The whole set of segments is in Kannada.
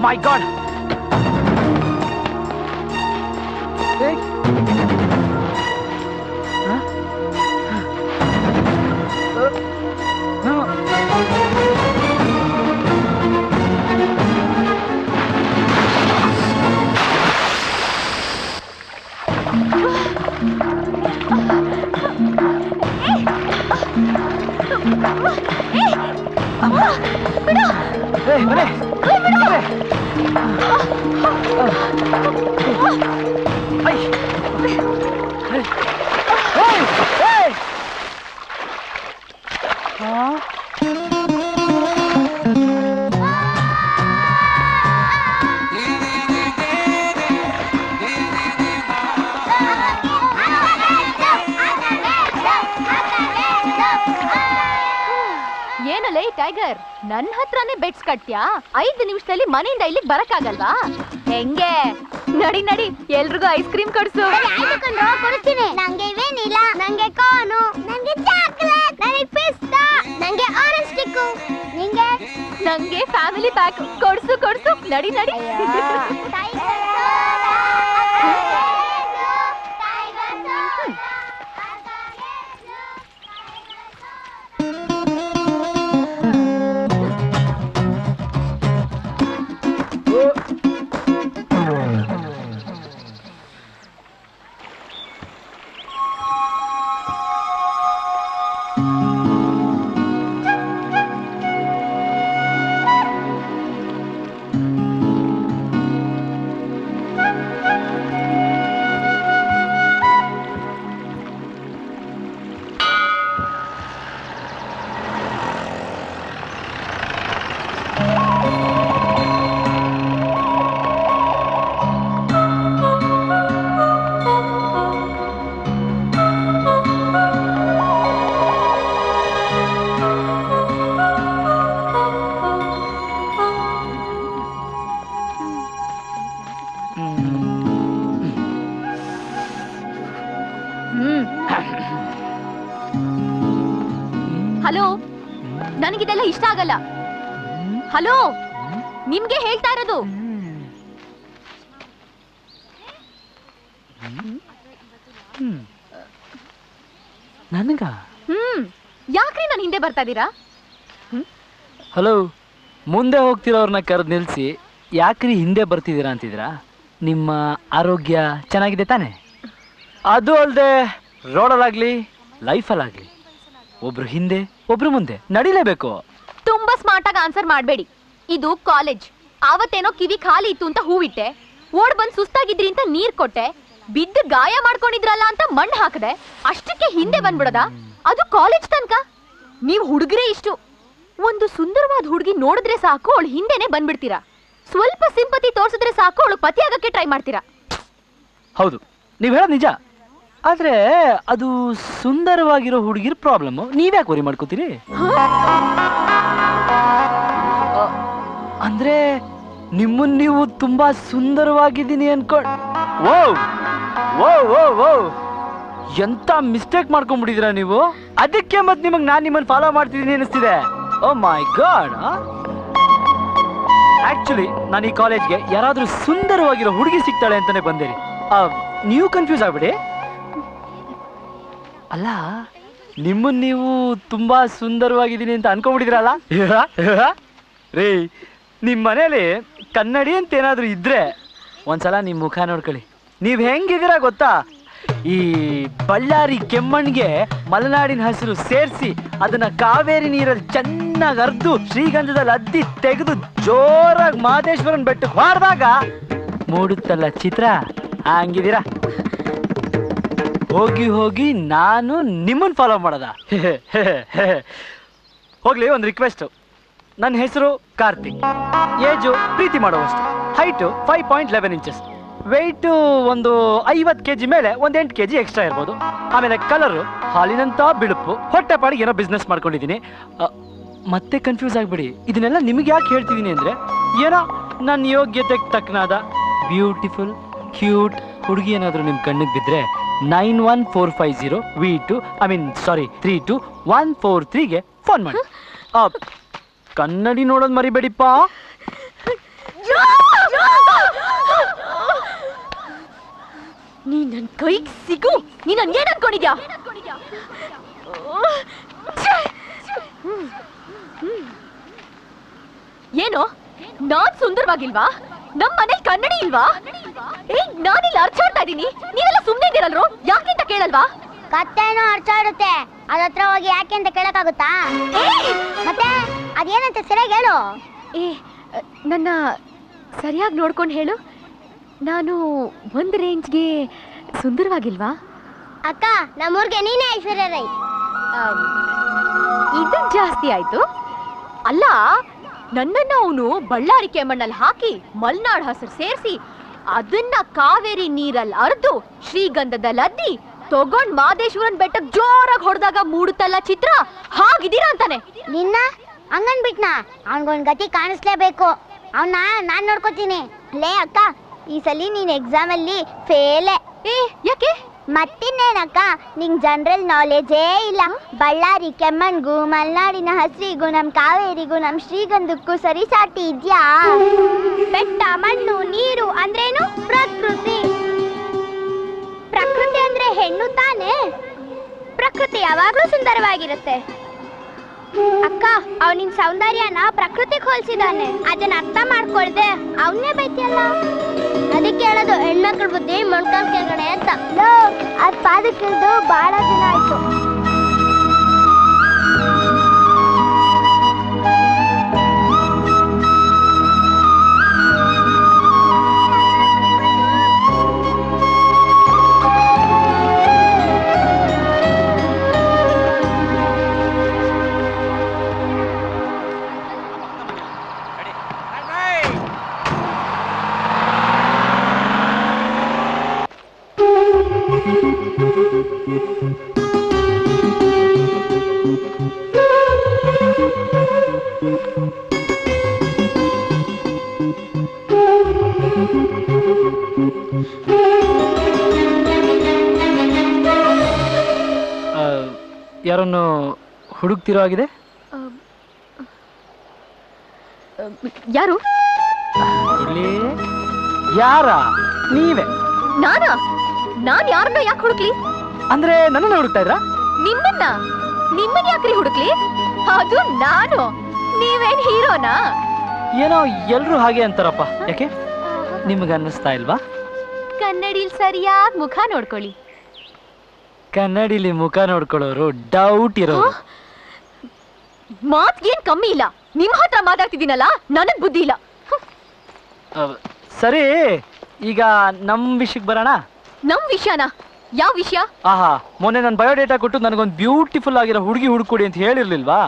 ಮೈ ಗಾಡ್. ಏನಲ್ಲ ಟೈಗರ್, ನನ್ನ ಹತ್ರನೇ ಬೆಟ್ಸ್ ಕಟ್ಟ್ಯಾ? 5 ನಿಮಿಷದಲ್ಲಿ ಮನೆಯಿಂದ ಇಲ್ಲಿಗೆ ಬರಕ್ಕಾಗಲ್ವಾ? ಹೆಂಗೆ? ನಡಿ ನಡಿ, ಎಲ್ರಿಗೂ ಐಸ್ ಕ್ರೀಮ್ ಕೊಡ್ಸು. ಕೊಡ್ತೀನಿ. ನಂಗೆ ವೆನಿಲಾ, ನಂಗೆ ಕಾರ್ನು, ನಂಗೆ ಚಾಕ್ಲೇಟ್, ನಂಗೆ ಪಿಸ್ತಾ, ನಂಗೆ ಆರೆಂಜ್ ಸ್ಟಿಕ್ಕು. ನಿಂಗೆ? ನಂಗೆ ಫ್ಯಾಮಿಲಿ ಪ್ಯಾಕ್. ಕೊಡ್ಸು ಕೊಡ್ಸು. ನಡಿ ನಡಿ. ಹಲೋ, ನನಗಿದೆಲ್ಲ ಇಷ್ಟ ಆಗಲ್ಲ. ಹಲೋ, ನಿಮ್ಗೆ ಹೇಳ್ತಾ ಇರೋದು. ನನಗ ಯಾಕ್ರಿ ನಾನು ಹಿಂದೆ ಬರ್ತಾ ಇದ್ದೀರಾ? ಹಲೋ, ಮುಂದೆ ಹೋಗ್ತಿರೋರ್ನ ಕರೆದು ನಿಲ್ಲಿಸಿ ಯಾಕ್ರಿ ಹಿಂದೆ ಬರ್ತಿದ್ದೀರಾ ಅಂತಿದ್ದೀರಾ? ನಿಮ್ಮ ಆರೋಗ್ಯ ಚೆನ್ನಾಗಿದೆ ತಾನೆ? ಅದು ಅಲ್ಲದೆ ರೋಡಲ್ಲಾಗ್ಲಿ ಲೈಫಲ್ಲಾಗ್ಲಿ ಒಬ್ರು ಹಿಂದೆ ಒಬ್ರು ಮುಂದೆ ನಡಿಲೇಬೇಕು. ತುಂಬಾ ಸ್ಮಾರ್ಟ್ ಆಗಿ ಆನ್ಸರ್ ಮಾಡಬೇಡಿ. ಇದು ಕಾಲೇಜ್. ಆವತ್ತೇನೋ ಕಿವಿ ಖಾಲಿ ಇತ್ತು ಅಂತ ಹೂವಿಟ್ಟೆ, ಓಡ್ ಬಂದ್ ಸುಸ್ತಾಗಿದ್ರಿ ಅಂತ ನೀರ್ ಕೊಟ್ಟೆ, ಬಿದ್ದು ಗಾಯ ಮಾಡ್ಕೊಂಡಿದ್ರಲ್ಲ ಅಂತ ಮಣ್ಣು ಹಾಕದೆ, ಅಷ್ಟಕ್ಕೆ ಹಿಂದೆ ಬಂದ್ಬಿಡದ? ಅದು ಕಾಲೇಜ್ ತನಕ? ನೀವು ಹುಡುಗರೇ ಇಷ್ಟು. ಒಂದು ಸುಂದರವಾದ ಹುಡುಗಿ ನೋಡಿದ್ರೆ ಸಾಕು ಅವಳು ಹಿಂದೆನೆ ಬಂದ್ಬಿಡ್ತೀರಾ. ಸ್ವಲ್ಪ ಸಿಂಪತಿ ತೋರಿಸಿದ್ರೆ ಸಾಕು ಅವಳು ಪತಿ ಆಗಕ್ಕೆ ಟ್ರೈ ಮಾಡ್ತೀರಾ. ಹೌದು, ನೀವ್ ಹೇಳೋದು ನಿಜ. ಆದ್ರೆ ಅದು ಸುಂದರವಾಗಿರೋ ಹುಡುಗಿರ್ ಪ್ರಾಬ್ಲಮ್. ನೀವ್ಯಾಕೆ ವರಿ ಮಾಡ್ಕೋತೀರಿ? ಅಂದ್ರೆ ನಿಮ್ಮನ್ನ ನೀವು ತುಂಬಾ ಸುಂದರವಾಗಿದ್ದೀನಿ ಅನ್ಕೊಂಡ್ ಓ ಓ ಓ ಓ ಎಂತ ಮಿಸ್ಟೇಕ್ ಮಾಡ್ಕೊಂಡ್ಬಿಟ್ಟಿದ್ದೀರಾ ನೀವು. ಅದಕ್ಕೆ ಮತ್ತೆ ನಾನ್ ನಿಮ್ಮನ್ನ ಫಾಲೋ ಮಾಡ್ತಿದ್ದೀನಿ ಅನಿಸ್ತಿದೆ. ಓ ಮೈ ಗಾಡ್. ಆಕ್ಚುಲಿ ನಾನು ಈ ಕಾಲೇಜ್ಗೆ ಯಾರಾದ್ರೂ ಸುಂದರವಾಗಿರೋ ಹುಡುಗಿ ಸಿಗ್ತಾಳೆ ಅಂತಾನೆ ಬಂದೇರಿ. ನೀವು ಕನ್ಫ್ಯೂಸ್ ಆಗ್ಬಿಡಿ. ಅಲ್ಲ, ನಿಮ್ಮನ್ನ ನೀವು ತುಂಬಾ ಸುಂದರವಾಗಿದ್ದೀನಿ ಅಂತ ಅನ್ಕೊಂಡ್ಬಿಟ್ಟಿದ್ರಲ್ಲ ರೀ. ನಿಮ್ಮ ಮನೇಲಿ ಕನ್ನಡಿ ಅಂತ ಏನಾದ್ರು ಇದ್ರೆ ಒಂದ್ಸಲ ನಿಮ್ಮ ಮುಖ ನೋಡ್ಕೊಳ್ಳಿ. ನೀವ್ ಹೆಂಗಿದ್ದೀರಾ ಗೊತ್ತಾ? ಈ ಬಳ್ಳಾರಿ ಕೆಮ್ಮಣ್ಗೆ ಮಲೆನಾಡಿನ ಹಸಿರು ಸೇರಿಸಿ ಅದನ್ನ ಕಾವೇರಿ ನೀರಲ್ಲಿ ಚೆನ್ನಾಗಿ ಅರ್ದು ಶ್ರೀಗಂಧದಲ್ಲಿ ಅದ್ದಿ ತೆಗೆದು ಜೋರಾಗಿ ಮಹದೇಶ್ವರನ್ ಬೆಟ್ಟಕ್ಕೆ ಹೊಡೆದಾಗ ಮೂಡುತ್ತಲ್ಲ ಚಿತ್ರ, ಹಂಗಿದ್ದೀರಾ. ಹೋಗಿ ಹೋಗಿ ನಾನು ನಿಮ್ಮನ್ನ ಫಾಲೋ ಮಾಡದ? ಹೋಗ್ಲಿ, ಒಂದು ರಿಕ್ವೆಸ್ಟ್. ನನ್ನ ಹೆಸರು ಕಾರ್ತಿಕ್, ಏಜು ಪ್ರೀತಿ ಮಾಡುವಷ್ಟು, ಹೈಟು 5.11 ಇಂಚಸ್, ವೆಯ್ಟು ಒಂದು 50 kg ಮೇಲೆ ಒಂದು 8 kg ಎಕ್ಸ್ಟ್ರಾ ಇರ್ಬೋದು. ಆಮೇಲೆ ಕಲರು ಹಾಲಿನಂತ ಬಿಳುಪು, ಹೊಟ್ಟೆ ಪಾಡಿಗೆ ಏನೋ ಬಿಸ್ನೆಸ್ ಮಾಡ್ಕೊಂಡಿದ್ದೀನಿ. ಮತ್ತೆ ಕನ್ಫ್ಯೂಸ್ ಆಗ್ಬಿಡಿ. ಇದನ್ನೆಲ್ಲ ನಿಮಗೆ ಯಾಕೆ ಹೇಳ್ತಿದ್ದೀನಿ ಅಂದರೆ, ಏನೋ ನನ್ನ ಯೋಗ್ಯತೆಗೆ ತಕ್ಕನಾದ ಬ್ಯೂಟಿಫುಲ್ ಕ್ಯೂಟ್ ಹುಡುಗಿ ಏನಾದರೂ ನಿಮ್ಮ ಕಣ್ಣಿಗೆ ಬಿದ್ದರೆ 91450 32143ಗೆ ಫೋನ್ ಮಾಡಿ. ಕನ್ನಡಿ ನೋಡೋದು ಮರಿಬೇಡಿಪ್ಪ. ನೀ ನನ್ ಕೈಗೆ ಸಿಗು. ನೀ ನನ್ ಏನ್ ಅನ್ಕೊಂಡಿದ್ಯಾ? ಏನು ನಾನ್ ಸುಂದರವಾಗಿಲ್ವಾ? ನಮ್ ಮನೇಲಿ ಕನ್ನಡಿ ಇಲ್ವಾ? ನಾನಿಲ್ಲಿ ಅರ್ಚಾಡ್ತಾ ಇದೀನಿ, ನೀವೆಲ್ಲ ಸುಮ್ನೆ ಇದ್ದೀರಲ್ರು, ಯಾಕೆ ಅಂತ ಕೇಳಲ್ವಾ? ಕತ್ತೇನೋ ಅರ್ಚಾಡುತ್ತೆ, ಅದತ್ರ ಹೋಗಿ ಯಾಕೆ ಅಂತ ಕೇಳಕ್ಕಾಗುತ್ತಾ? ಮತ್ತೆ ಅದೇನಂತ ಸರಿಯಾಗಿ ಹೇಳು. ನನ್ನ ಸರಿಯಾಗಿ ನೋಡ್ಕೊಂಡು ಹೇಳು. ನಾನು ಒಂದು ರೇಂಜ್ಗೆ ಸುಂದರವಾಗಿಲ್ವಾ? ಅಕ್ಕ, ನಮ್ಮೂರ್ಗೆ ನೀನೇ ಐಶ್ವರ್ಯ ರೈ. ಇದು ಜಾಸ್ತಿ ಆಯ್ತು. ಅಲ್ಲ, ನನ್ನನ್ನ ಅವನು ಬಳ್ಳಾರಿ ಕೆಮ್ಮಣ್ಣಲ್ಲಿ ಹಾಕಿ ಮಲ್ನಾಡ್ ಹಸಿರು ಸೇರಿಸಿ ಅದನ್ನ ಕಾವೇರಿ ನೀರಲ್ಲಿ ಅರ್ದು ಶ್ರೀಗಂಧದಲ್ಲಿ ಅದ್ದಿ ತಗೊಂಡ್ ಮಾದೇಶ್ವರನ್ ಬೆಟ್ಟಕ್ಕೆ ಜೋರಾಗಿ ಹೊಡೆದಾಗ ಮೂಡುತ್ತಲ್ಲ ಚಿತ್ರ, ಹಾಗಿದ್ದೀರಾ ಅಂತಾನೆ. ನಿನ್ನ ಹಂಗನ್ ಬಿಟ್ನಾ? ಅವನ್ಗೊಂದ್ ಗತಿ ಕಾಣಿಸ್ಲೇಬೇಕು. ಅವನ್ನ ನಾನ್ ನೋಡ್ಕೋತೀನಿ. ಲೇ ಅಕ್ಕ, ಈ ಸಲ ನೀನ್ ಎಕ್ಸಾಮ್ ಅಲ್ಲಿ ಫೇಲೆ. ಯಾಕೆ? ಮತ್ತಿನ್ನೇನಕ್ಕ, ನಿಂಗ್ ಜನರಲ್ ನಾಲೆಜೇ ಇಲ್ಲ. ಬಳ್ಳಾರಿ ಕೆಮ್ಮಣ್ಗೂ ಮಲ್ನಾಡಿನ ಹಸಿರಿಗೂ ನಮ್ ಕಾವೇರಿಗೂ ನಮ್ ಶ್ರೀಗಂಧಕ್ಕೂ ಸರಿಸಾಟಿ ಇದ್ಯಾ? ಬೆಟ್ಟ, ಮಣ್ಣು, ನೀರು ಅಂದ್ರೇನು? ಪ್ರಕೃತಿ. ಪ್ರಕೃತಿ ಅಂದ್ರೆ ಹೆಣ್ಣು ತಾನೆ. ಪ್ರಕೃತಿ ಯಾವಾಗ್ಲೂ ಸುಂದರವಾಗಿರುತ್ತೆ. ಅಕ್ಕ, ಅವನಿನ್ ಸೌಂದರ್ಯನ ಪ್ರಕೃತಿಗೆ ಹೋಲಿಸಿದಾನೆ. ಅದನ್ನ ಅರ್ಥ ಮಾಡ್ಕೊಳ್ದೆ ಅವನ್ನೇ ಬೈತಿಯಲ್ಲ. ಅದಕ್ಕೆ ಹೇಳೋದು ಹೆಣ್ಮಕ್ಳ ಬುದ್ಧಿ ಮೊಣ್ಕಾಲ್ ಕೆಳಗಡೆ ಅಂತ. ಅದ್ ಪಾದಕ್ಕಿಳ್ದು ಬಹಳ ದಿನ ಆಯ್ತು. ಯಾರನ್ನು ಹುಡುಕ್ತಿರೋ ಆಗಿದೆ? ಯಾರು? ಯಾರ? ನೀವೇ? ನಾನಾ? ನಾನ್ ಯಾರನ್ನ ಯಾಕೆ ಹುಡುಕ್ಲಿ? ಅಂದ್ರೆ ನನ್ನನ್ನು ಹುಡುಕ್ತಾ ಇದ್ರಾ? ನಿಮ್ಮನ್ನ ಯಾಕ್ರಿ ಹುಡುಕ್ಲಿ? ಅದು ನಾನು. ನೀವೇನ್ ಹೀರೋನಾ? ಏನೋ ಎಲ್ರು ಹಾಗೆ ಅಂತಾರಪ್ಪ. ಯಾಕೆ, ನಿಮ್ಗೆ ಅನ್ನಿಸ್ತಾ ಇಲ್ವಾ? ಕನ್ನಡಿಲ್ ಸರಿಯಾಗಿ ಮುಖ ನೋಡ್ಕೊಳ್ಳಿ. ಕನ್ನಡಿಲಿ ಮುಖ ನೋಡ್ಕೊಳ್ಳೋರು ಡೌಟ್ ಇರೋರು. ಮಾತ್ಗೇನ್ ಕಮ್ಮಿ ಇಲ್ಲ. ನಿಮ್ ಹತ್ರ ಮಾತಾಡ್ತಿದ್ದೀನಲ್ಲ, ನನಗ್ ಬುದ್ಧಿ ಇಲ್ಲ. ಸರಿ, ಈಗ ನಮ್ ವಿಷಯಕ್ಕೆ ಬರೋಣ. ನಮ್ ವಿಷಯನಾ? ಯಾವ ವಿಷಯ? ಆಹಾ, ಮೊನ್ನೆ ನನ್ನ ಬಯೋಡೇಟಾ ಕೊಟ್ಟು ನನಗೊಂದು ಬ್ಯೂಟಿಫುಲ್ ಆಗಿರೋ ಹುಡುಗಿ ಹುಡುಕೊಡಿ ಅಂತ ಹೇಳಿರ್ಲಿಲ್ವಾ?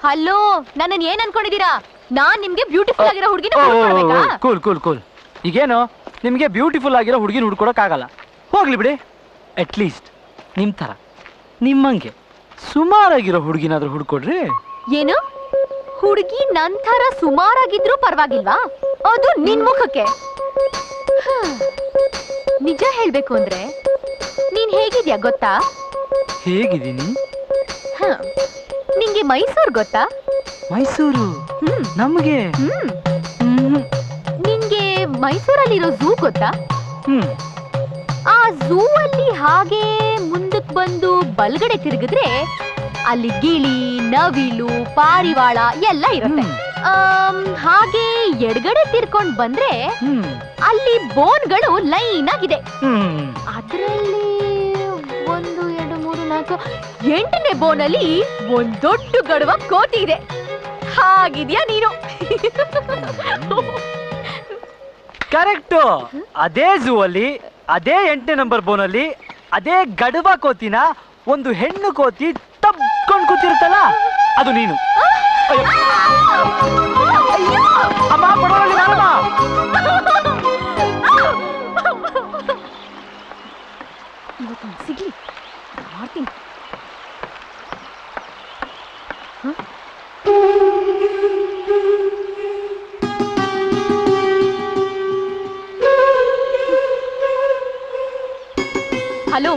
ಹಲೋ, ನನ್ನನ್ ಏನ್ ಅನ್ಕೊಂಡಿದೀರಾ? ನಾನ್ ನಿಮ್ಗೆ ಬ್ಯೂಟಿಫುಲ್ ಆಗಿರೋ ಹುಡುಗಿನ ಕೂಲ್ ಕೂಲ್ ಕೂಲ್. ಈಗೇನು ನಿಮ್ಗೆ ಬ್ಯೂಟಿಫುಲ್ ಆಗಿರೋ ಹುಡುಗಿನ ಹುಡ್ಕೊಡಕ್ ಆಗಲ್ಲ. ಹೋಗ್ಲಿ ಬಿಡಿ. ಅಟ್ಲೀಸ್ಟ್ ನಿಮ್ ತರ ನಿಮ್ಮಂಗೆ ಸುಮಾರಾಗಿರೋ ಹುಡುಗಿನಾದ್ರೂ ಹುಡ್ಕೊಡ್ರಿ. ಏನು? ಹುಡುಗಿ ನಂತರ ಸುಮಾರಾಗಿದ್ರು ಪರವಾಗಿಲ್ವಾ? ಅದು ನಿನ್ ಮುಖಕ್ಕೆ. ನಿಜ ಹೇಳ್ಬೇಕು ಅಂದ್ರೆ ನೀನ್ ಹೇಗಿದ್ಯಾ ಗೊತ್ತಾ? ಹೇಗಿದ್ದೀನಿ? ನಿಂಗೆ ಮೈಸೂರ್ ಗೊತ್ತಾ? ಮೈಸೂರು ನಮ್ಗೆ. ನಿಂಗೆ ಮೈಸೂರಲ್ಲಿರೋ ಝೂ ಗೊತ್ತಾ? ಆ ಝೂ ಅಲ್ಲಿ ಹಾಗೆ ಮುಂದಕ್ಕೆ ಬಂದು ಬಲ್ಗಡೆ ತಿರುಗಿದ್ರೆ ಅಲ್ಲಿ ಗಿಳಿ, ನವಿಲು, ಪಾರಿವಾಳ ಎಲ್ಲ ಇರುತ್ತೆ. ಹಾಗೆ ಎಡಗಡೆ ತಿರ್ಕೊಂಡ್ ಬಂದ್ರೆ ಅಲ್ಲಿ ಬೋನ್ಗಳು ಲೈನ್ ಆಗಿದೆ. ಅದರಲ್ಲಿ 1, 2, 3, 4, 8ನೇ ಬೋನಲ್ಲಿ ಒಂದ್ ದೊಡ್ಡ ಗಡುವ ಕೋತಿ ಇದೆ. ಹಾಗಿದ್ಯಾ ನೀನು? ಕರೆಕ್ಟು. ಅದೇ ಝೂ ಅಲ್ಲಿ, ಅದೇ 8ನೇ ನಂಬರ್ ಬೋನಲ್ಲಿ ಅದೇ ಗಡುವ ಕೋತಿನ ಒಂದು ಹೆಣ್ಣು ಕೋತಿ ತಬ್ಕೊಂಡು ಕೂತಿರುತ್ತಲ್ಲ, ಅದು ನೀನು. ಅಮ್ಮ ಪಡೋರಲ್ಲಿ ನಾನಮ್ಮ. ಸಿಗ್ಲಿ ಮಾಡ್ತೀನಿ. ಹಲೋ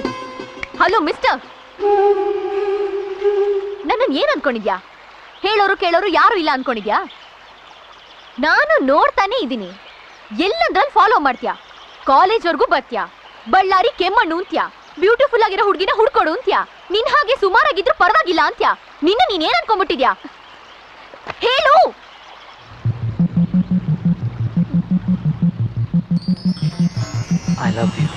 ಹಲೋ ಮಿಸ್ಟರ್, ನನ್ನನ್ನು ಏನ್ ಅನ್ಕೊಂಡಿದ್ಯಾ? ಹೇಳೋರು ಕೇಳೋರು ಯಾರು ಇಲ್ಲ ಅನ್ಕೊಂಡಿದ್ಯಾ? ನಾನು ನೋಡ್ತಾನೆ ಇದ್ದೀನಿ. ಎಲ್ಲಂದ್ರಲ್ಲಿ ಫಾಲೋ ಮಾಡ್ತೀಯಾ ಕಾಲೇಜ್ವರೆಗೂ ಬರ್ತೀಯಾ ಬಳ್ಳಾರಿ ಕೆಮ್ಮಣ್ಣು ಅಂತ್ಯಾ ಬ್ಯೂಟಿಫುಲ್ ಆಗಿರೋ ಹುಡುಗಿನ ಹುಡ್ಕೊಡು ಅಂತ್ಯಾ ನಿನ್ ಹಾಗೆ ಸುಮಾರಾಗಿದ್ರು ಪರವಾಗಿಲ್ಲ ಅಂತ್ಯಾ ನೀನೇನ್ ಅನ್ಕೊಂಡ್ಬಿಟ್ಟಿದ್ಯಾ ಹೇಳು. I love you.